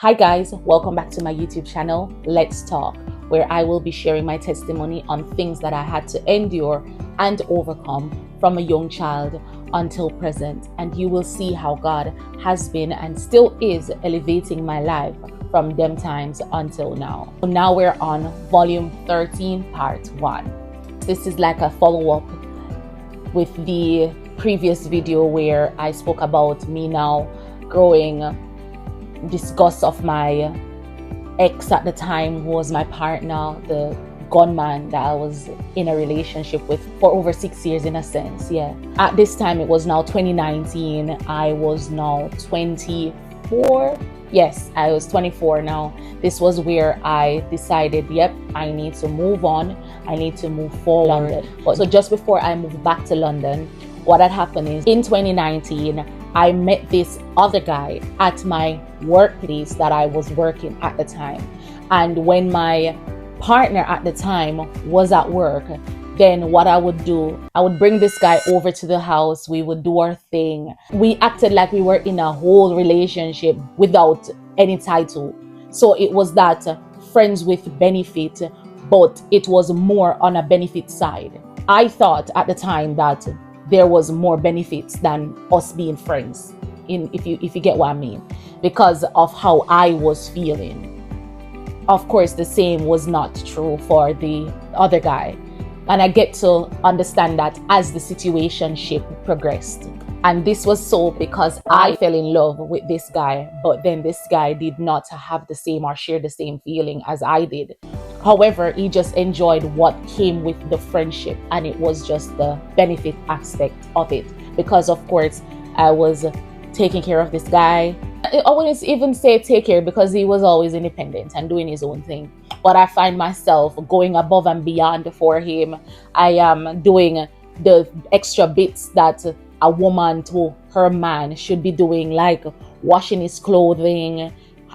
Hi guys, welcome back to my YouTube channel, Let's Talk, where I will be sharing my testimony on things that I had to endure and overcome from a young child until present. And you will see how God has been and still is elevating my life from them times until now. So now we're on volume 13, part 1. This is like a follow-up with the previous video where I spoke about me now growing disgust of my ex at the time, who was my partner, the gunman that I was in a relationship with for over 6 years in a sense. Yeah, at this time it was now 2019. I was now 24. Yes, I was 24 now. This was where I decided, yep, I need to move on. I need to move forward. But so just before I moved back to London, what had happened is in 2019, I met this other guy at my workplace that I was working at the time. And when my partner at the time was at work, then what I would do, I would bring this guy over to the house. We would do our thing. We acted like we were in a whole relationship without any title. So it was that friends with benefit, but it was more on a benefit side. I thought at the time that there was more benefits than us being friends, if you get what I mean, because of how I was feeling. Of course, the same was not true for the other guy. And I get to understand that as the situationship progressed. And this was so because I fell in love with this guy, but then this guy did not have the same or share the same feeling as I did. However, he just enjoyed what came with the friendship, and it was just the benefit aspect of it. Because of course, I was taking care of this guy. I wouldn't even say take care, because he was always independent and doing his own thing. But I find myself going above and beyond for him. I am doing the extra bits that a woman to her man should be doing, like washing his clothing,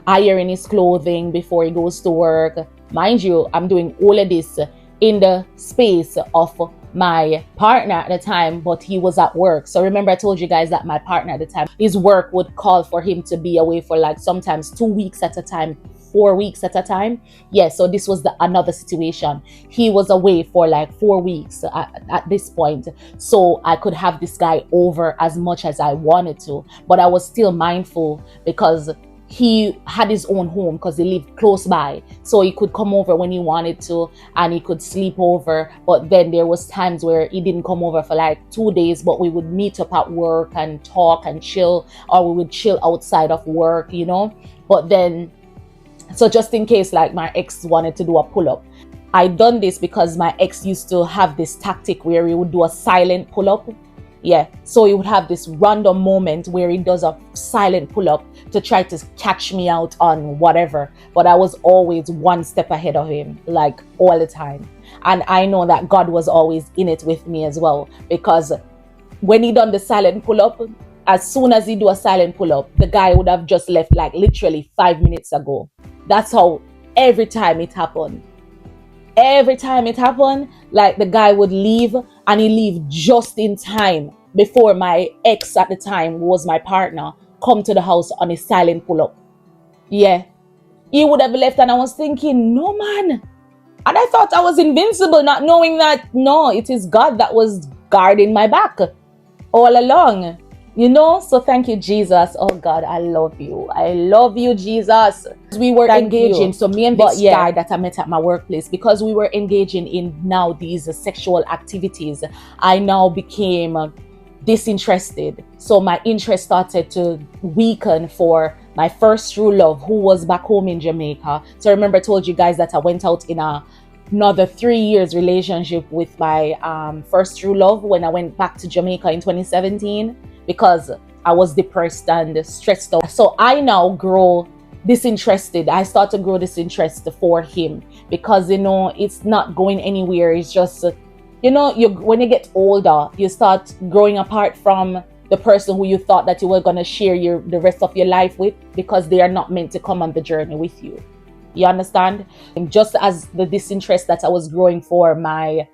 ironing his clothing before he goes to work. Mind you, I'm doing all of this in the space of my partner at the time, but he was at work. So remember, I told you guys that my partner at the time, his work would call for him to be away for like sometimes 2 weeks at a time, 4 weeks at a time. Yeah, so this was another situation. He was away for like 4 weeks at this point. So I could have this guy over as much as I wanted to, but I was still mindful because he had his own home, because he lived close by, so he could come over when he wanted to and he could sleep over. But then there was times where he didn't come over for like 2 days, but we would meet up at work and talk and chill, or we would chill outside of work, you know. But then, so just in case like my ex wanted to do a pull-up, I done this because my ex used to have this tactic where he would do a silent pull-up. Yeah, so he would have this random moment where he does a silent pull-up to try to catch me out on whatever. But I was always one step ahead of him, like all the time. And I know that God was always in it with me as well, because when he done the silent pull-up, as soon as he do a silent pull-up, the guy would have just left like literally 5 minutes ago. That's how every time it happened. Every time it happened, like the guy would leave, and he leave just in time before my ex at the time, who was my partner, come to the house on a silent pull-up. Yeah, he would have left, and I was thinking, no man. And I thought I was invincible, not knowing that, no, it is God that was guarding my back all along. You know, so thank you, Jesus. Oh God, I love you. I love you, Jesus. We were engaging. So me and this guy that I met at my workplace, because we were engaging in now these sexual activities, I now became disinterested. So my interest started to weaken for my first true love, who was back home in Jamaica. So remember, I told you guys that I went out in another 3 years relationship with my first true love when I went back to Jamaica in 2017. Because I was depressed and stressed out. So I now grow disinterested. I start to grow disinterest for him, because, you know, it's not going anywhere. It's just, you know, when you get older, you start growing apart from the person who you thought that you were going to share the rest of your life with, because they are not meant to come on the journey with you. You understand? And just as the disinterest that I was growing for my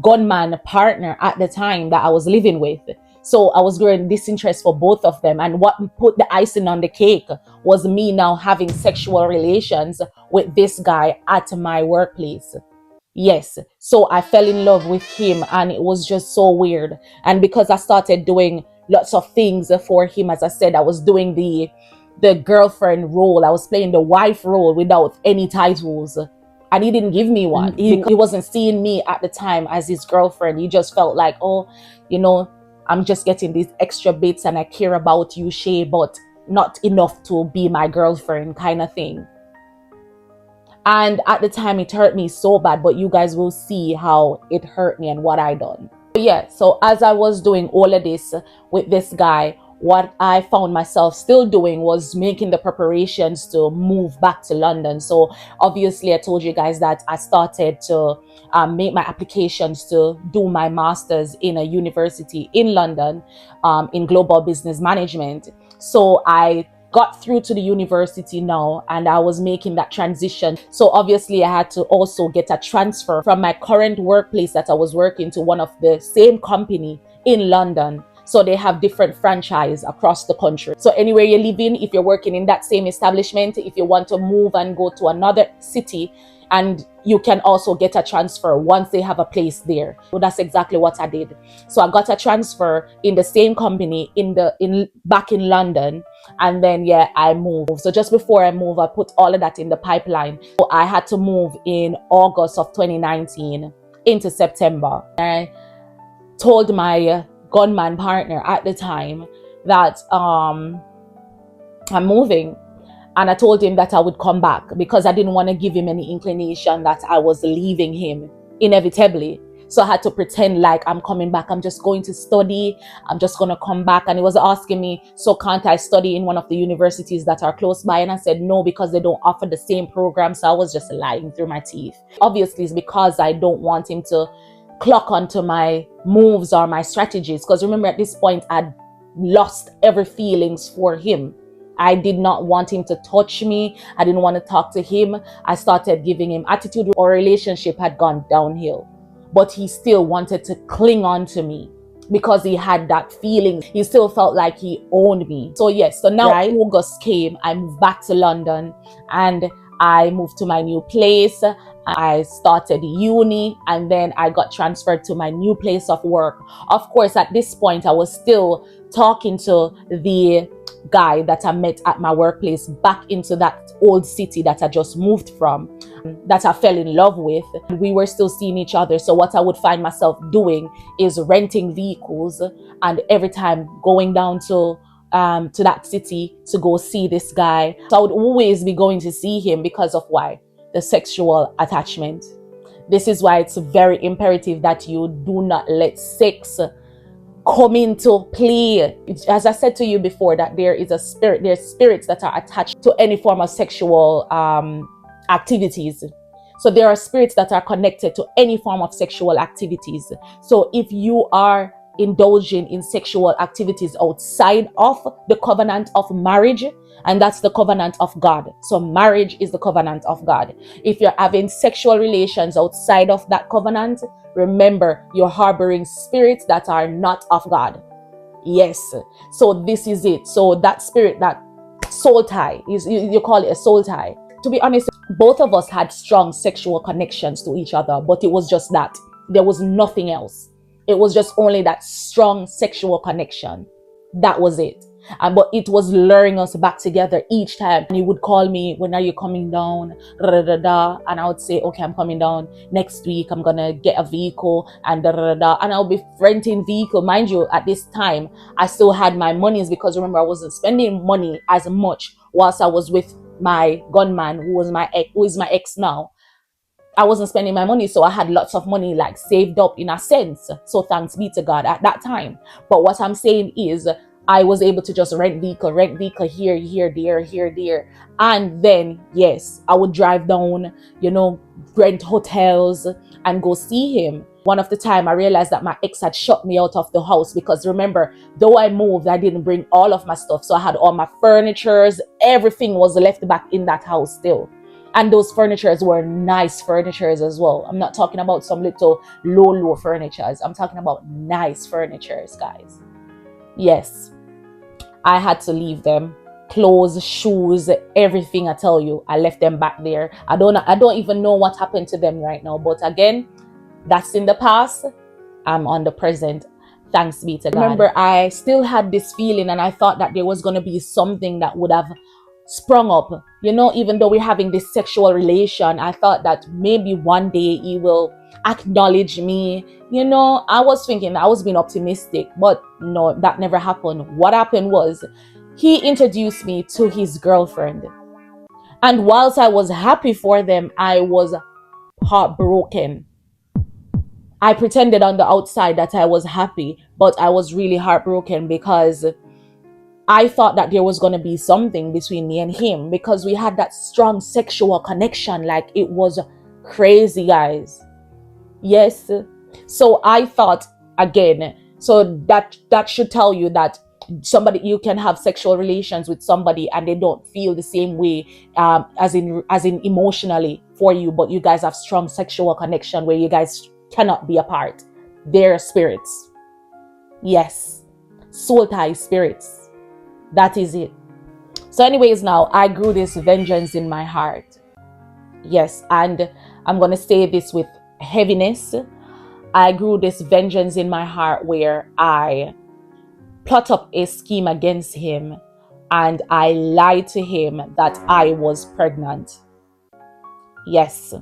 gunman partner at the time that I was living with, So I was growing disinterest for both of them. And what put the icing on the cake was me now having sexual relations with this guy at my workplace. Yes. So I fell in love with him and it was just so weird. And because I started doing lots of things for him, as I said, I was doing the girlfriend role. I was playing the wife role without any titles. And he didn't give me one. He wasn't seeing me at the time as his girlfriend. He just felt like, oh, you know, I'm just getting these extra bits and I care about you, Shay, but not enough to be my girlfriend kind of thing. And at the time it hurt me so bad, but you guys will see how it hurt me and what I done. But yeah, so as I was doing all of this with this guy, what I found myself still doing was making the preparations to move back to London. So obviously I told you guys that I started to make my applications to do my master's in a university in London in global business management. So I got through to the university now and I was making that transition. So obviously I had to also get a transfer from my current workplace that I was working to one of the same company in London. So they have different franchise across the country. So anywhere you live in, if you're working in that same establishment, if you want to move and go to another city, and you can also get a transfer once they have a place there. So that's exactly what I did. So I got a transfer in the same company back in London. And then yeah, I moved. So just before I moved, I put all of that in the pipeline. So I had to move in August of 2019 into September. I told my gunman partner at the time that I'm moving. And I told him that I would come back because I didn't want to give him any inclination that I was leaving him inevitably. So I had to pretend like I'm coming back. I'm just going to study. I'm just going to come back. And he was asking me, so can't I study in one of the universities that are close by? And I said, no, because they don't offer the same program. So I was just lying through my teeth. Obviously, it's because I don't want him to clock onto my moves or my strategies. Because remember, at this point, I'd lost every feelings for him. I did not want him to touch me. I didn't want to talk to him. I started giving him attitude. Our relationship had gone downhill, but he still wanted to cling on to me because he had that feeling. He still felt like he owned me. So yes, so now August came, I moved back to London and I moved to my new place. I started uni and then I got transferred to my new place of work. Of course, at this point, I was still talking to the guy that I met at my workplace back into that old city that I just moved from, that I fell in love with. We were still seeing each other. So what I would find myself doing is renting vehicles and every time going down to that city to go see this guy. So I would always be going to see him because of why? The sexual attachment. This is why it's very imperative that you do not let sex come into play. As I said to you before, that there's spirits that are attached to any form of sexual activities. So there are spirits that are connected to any form of sexual activities. So if you are indulging in sexual activities outside of the covenant of marriage, and that's the covenant of God. So marriage is the covenant of God. If you're having sexual relations outside of that covenant, remember, you're harboring spirits that are not of God. Yes. So this is it. So that spirit, that soul tie, you call it a soul tie. To be honest, both of us had strong sexual connections to each other, but it was just that. There was nothing else. It was just only that strong sexual connection. That was it. But it was luring us back together each time. And he would call me, when are you coming down? And I would say, okay, I'm coming down next week. I'm going to get a vehicle and and I'll be renting vehicle. Mind you, at this time, I still had my monies because remember, I wasn't spending money as much whilst I was with my gunman, who is my ex now. I wasn't spending my money, so I had lots of money like saved up in a sense. So thanks be to God at that time. But what I'm saying is I was able to just rent vehicle here, there. And then, yes, I would drive down, rent hotels and go see him. One of the time I realized that my ex had shut me out of the house because remember, though I moved, I didn't bring all of my stuff. So I had all my furnitures, everything was left back in that house still. And those furnitures were nice furnitures as well. I'm not talking about some little low furnitures. I'm talking about nice furnitures, guys. Yes, I had to leave them. Clothes, shoes, everything. I tell you, I left them back there. I don't even know what happened to them right now. But again, that's in the past. I'm on the present. Thanks be to God. Remember, I still had this feeling, and I thought that there was going to be something that would have sprung up. You know, even though we're having this sexual relation, I thought that maybe one day he will acknowledge me. You know, I was thinking, I was being optimistic, but no, that never happened. What happened was he introduced me to his girlfriend. And whilst I was happy for them, I was heartbroken. I pretended on the outside that I was happy, but I was really heartbroken because I thought that there was going to be something between me and him because we had that strong sexual connection. Like, it was crazy, guys. Yes. So I thought, again, so that should tell you that you can have sexual relations with somebody and they don't feel the same way, as in emotionally for you, but you guys have strong sexual connection where you guys cannot be apart. They're spirits. Yes, soul tie spirits. That is it. So anyways, now I grew this vengeance in my heart. Yes, and I'm going to say this with heaviness. I grew this vengeance in my heart where I plot up a scheme against him and I lied to him that I was pregnant. Yes,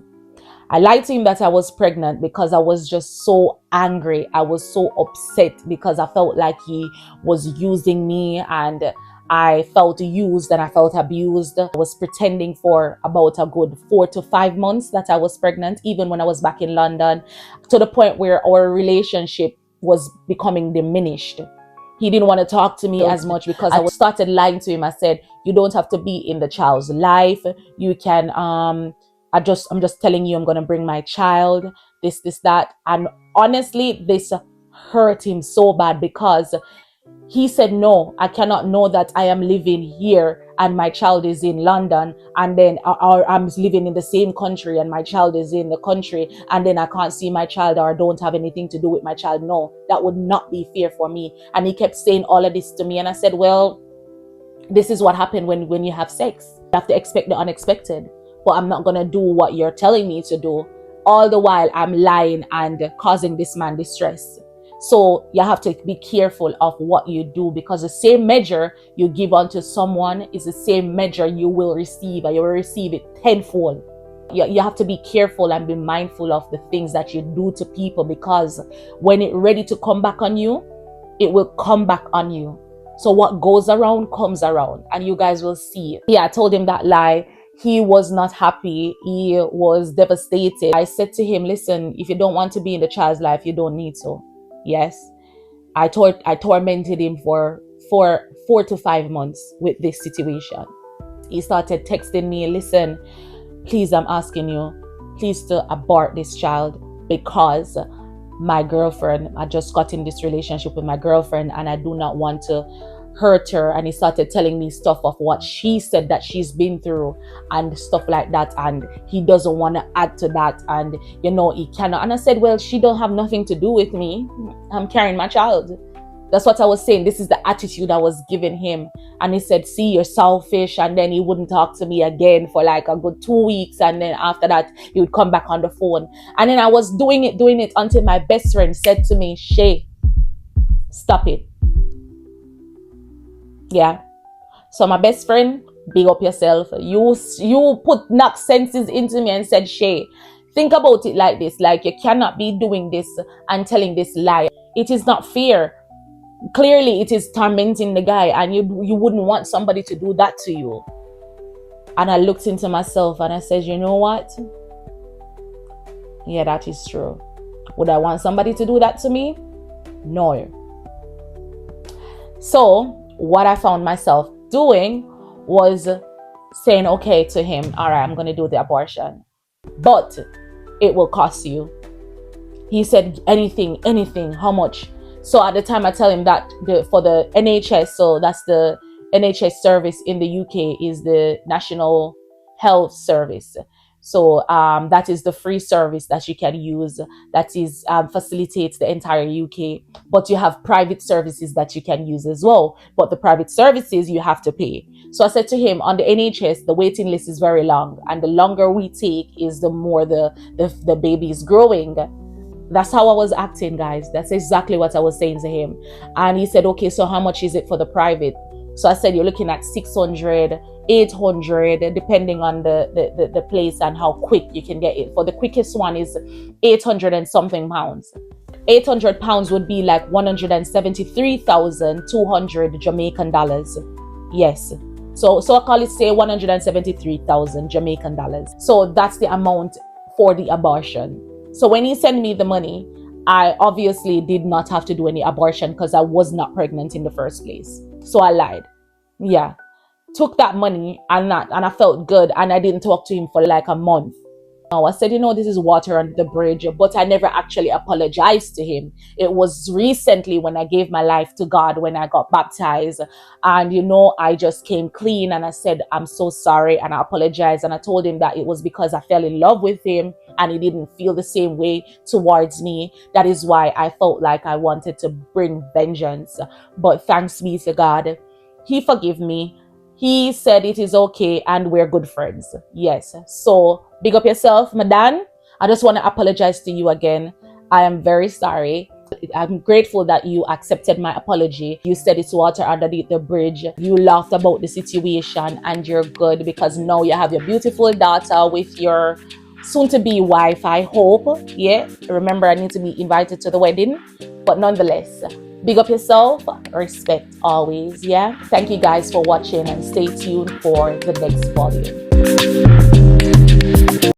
I lied to him that I was pregnant because I was just so angry. I was so upset because I felt like he was using me, and I felt used and I felt abused. I was pretending for about a good 4 to 5 months that I was pregnant, even when I was back in London, to the point where our relationship was becoming diminished. He didn't want to talk to me as much because I started lying to him. I said, you don't have to be in the child's life. You can, I'm just telling you, I'm going to bring my child, this, that. And honestly, this hurt him so bad because he said, no, I cannot know that I am living here and my child is in London, and then or I'm living in the same country and my child is in the country, and then I can't see my child or don't have anything to do with my child. No, that would not be fair for me. And he kept saying all of this to me. And I said, well, this is what happened when you have sex. You have to expect the unexpected. But I'm not going to do what you're telling me to do. All the while I'm lying and causing this man distress. So you have to be careful of what you do, because the same measure you give unto someone is the same measure you will receive, and you will receive it tenfold. You have to be careful and be mindful of the things that you do to people, because when it's ready to come back on you, it will come back on you. So what goes around comes around, and you guys will see. Yeah, I told him that lie. He was not happy. He was devastated. I said to him, listen, if you don't want to be in the child's life, you don't need to. Yes, I tormented him for 4 to 5 months with this situation. He started texting me, listen, please, I'm asking you, please to abort this child, because my girlfriend, I just got in this relationship with my girlfriend and I do not want to hurt her. And he started telling me stuff of what she said that she's been through and stuff like that, and he doesn't want to add to that, and you know, he cannot. And I said, well, she don't have nothing to do with me. I'm carrying my child. That's what I was saying. This is the attitude I was giving him. And he said, see, you're selfish. And then he wouldn't talk to me again for like a good 2 weeks. And then after that, he would come back on the phone. And then I was doing it until my best friend said to me, Shay, stop it. Yeah. So my best friend, big up yourself. You put knock senses into me and said, Shay, think about it like this. Like, you cannot be doing this and telling this lie. It is not fair. Clearly, it is tormenting the guy, and you wouldn't want somebody to do that to you. And I looked into myself and I said, you know what? Yeah, that is true. Would I want somebody to do that to me? No. So what I found myself doing was saying, okay, to him, all right, I'm going to do the abortion, but it will cost you. He said, anything, how much? So at the time I tell him that for the NHS, so that's the NHS service in the UK, is the National Health Service. So that is the free service that you can use, that is facilitates the entire UK. But you have private services that you can use as well. But the private services you have to pay. So I said to him, on the NHS, the waiting list is very long, and the longer we take is the more the baby is growing. That's how I was acting, guys. That's exactly what I was saying to him. And he said, okay, so how much is it for the private? So I said, you're looking at 600, 800, depending on the place and how quick you can get it. For the quickest one is 800 and something pounds. 800 pounds would be like 173,200 Jamaican dollars. Yes. So I call it, say, 173,000 Jamaican dollars. So that's the amount for the abortion. So when he sent me the money, I obviously did not have to do any abortion because I was not pregnant in the first place. So I lied. Yeah. Took that money and I felt good, and I didn't talk to him for like a month. I said, this is water under the bridge, but I never actually apologized to him. It was recently when I gave my life to God, when I got baptized, and I just came clean and I said, I'm so sorry, and I apologized, and I told him that it was because I fell in love with him and he didn't feel the same way towards me. That is why I felt like I wanted to bring vengeance. But thanks be to God, he forgave me. He said it is okay and we're good friends. Yes. So big up yourself, Madan. I just want to apologize to you again. I am very sorry. I'm grateful that you accepted my apology. You said it's water underneath the bridge. You laughed about the situation and you're good because now you have your beautiful daughter with your soon-to-be wife, I hope. Yeah. Remember, I need to be invited to the wedding. But nonetheless, big up yourself, respect always, yeah? Thank you guys for watching and stay tuned for the next volume.